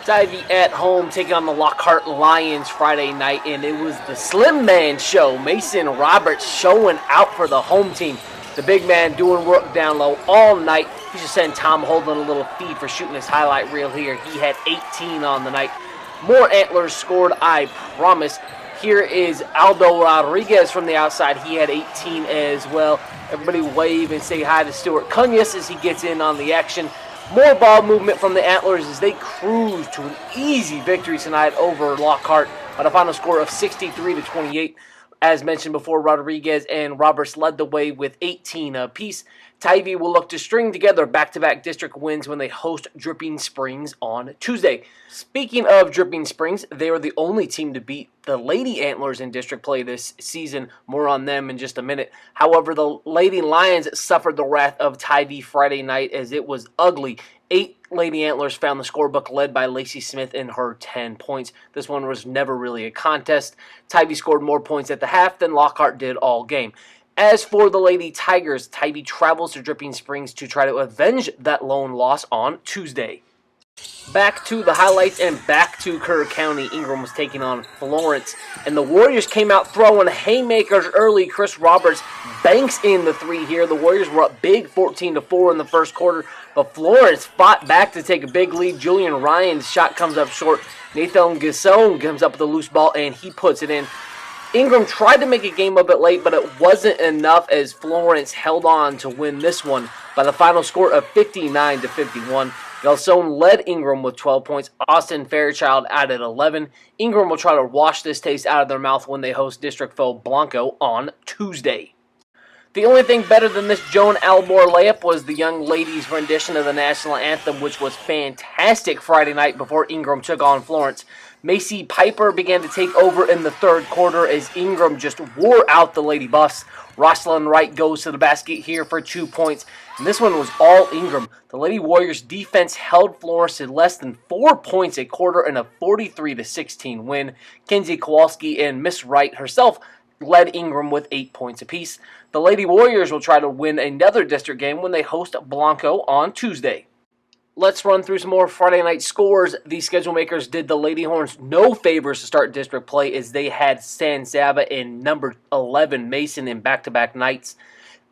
Ivy at home taking on the Lockhart Lions Friday night, and it was the Slim Man show. Mason Roberts showing out for the home team. The big man doing work down low all night. He should send Tom Holden a little feed for shooting his highlight reel here. He had 18 on the night. More antlers scored, I promise. Here is Aldo Rodriguez from the outside. He had 18 as well. Everybody wave and say hi to Stuart Cunhas as he gets in on the action. More ball movement from the Antlers as they cruise to an easy victory tonight over Lockhart on a final score of 63-28. As mentioned before, Rodriguez and Roberts led the way with 18 apiece. Ivy will look to string together back-to-back district wins when they host Dripping Springs on Tuesday. Speaking of Dripping Springs, they were the only team to beat the Lady Antlers in district play this season. More on them in just a minute. However, the Lady Lions suffered the wrath of Ivy Friday night as it was ugly. 8 Lady Antlers found the scorebook led by Lacey Smith in her 10 points. This one was never really a contest. Ivy scored more points at the half than Lockhart did all game. As for the Lady Tigers, Ivy travels to Dripping Springs to try to avenge that lone loss on Tuesday. Back to the highlights and back to Kerr County. Ingram was taking on Florence, and the Warriors came out throwing haymakers early. Chris Roberts banks in the 3 here. The Warriors were up big 14-4 in the first quarter, but Florence fought back to take a big lead. Julian Ryan's shot comes up short. Nathan GELSONE comes up with a loose ball, and he puts it in. Ingram tried to make a game of it late, but it wasn't enough as Florence held on to win this one by the final score of 59-51. GELSONE led Ingram with 12 points. Austin Fairchild added 11. Ingram will try to wash this taste out of their mouth when they host district foe Blanco on Tuesday. The only thing better than this Joan Almore layup was the young ladies' rendition of the national anthem, which was fantastic Friday night before Ingram took on Florence. Macy Piper began to take over in the third quarter as Ingram just wore out the Lady Buffs. Rosalind Wright goes to the basket here for 2 points, and this one was all Ingram. The Lady Warriors defense held Florence to less than 4 points a quarter in a 43-16 win. Kenzie Kowalski and Miss Wright herself led Ingram with 8 points apiece. The Lady Warriors will try to win another district game when they host Blanco on Tuesday. Let's run through some more Friday night scores. The schedule makers did the Lady Horns no favors to start district play as they had San Saba and number 11 Mason in back-to-back nights.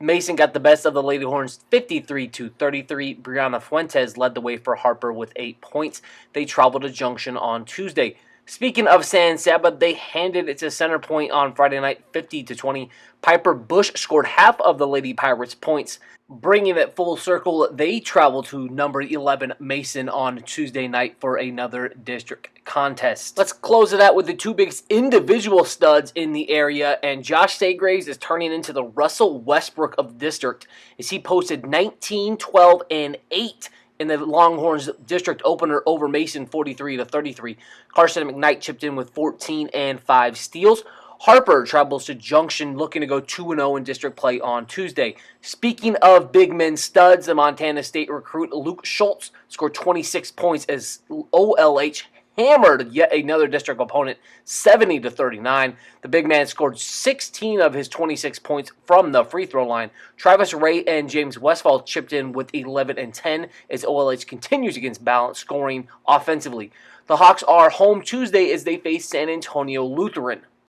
Mason got the best of the Lady Horns 53-33. Brianna Fuentes led the way for Harper with 8 points. They traveled to Junction on Tuesday. Speaking of San Saba, they handed it to Center Point on Friday night 50-20. Piper Bush scored half of the Lady Pirates' points. Bringing it full circle, they travel to number 11 Mason on Tuesday night for another district contest. Let's close it out with the 2 biggest individual studs in the area, and Josh Saygraves is turning into the Russell Westbrook of district as he posted 19, 12, and 8 in the Longhorns district opener over Mason 43-33. Carson McKnight chipped in with 14 and 5 steals. Harper travels to Junction looking to go 2-0 in district play on Tuesday. Speaking of big men studs, the Montana State recruit Luke Schultz scored 26 points as OLH hammered yet another district opponent 70-39. The big man scored 16 of his 26 points from the free throw line. Travis Ray and James Westfall chipped in with 11 and 10 as OLH continues against balance scoring offensively. The Hawks are home Tuesday as they face San Antonio Lutheran.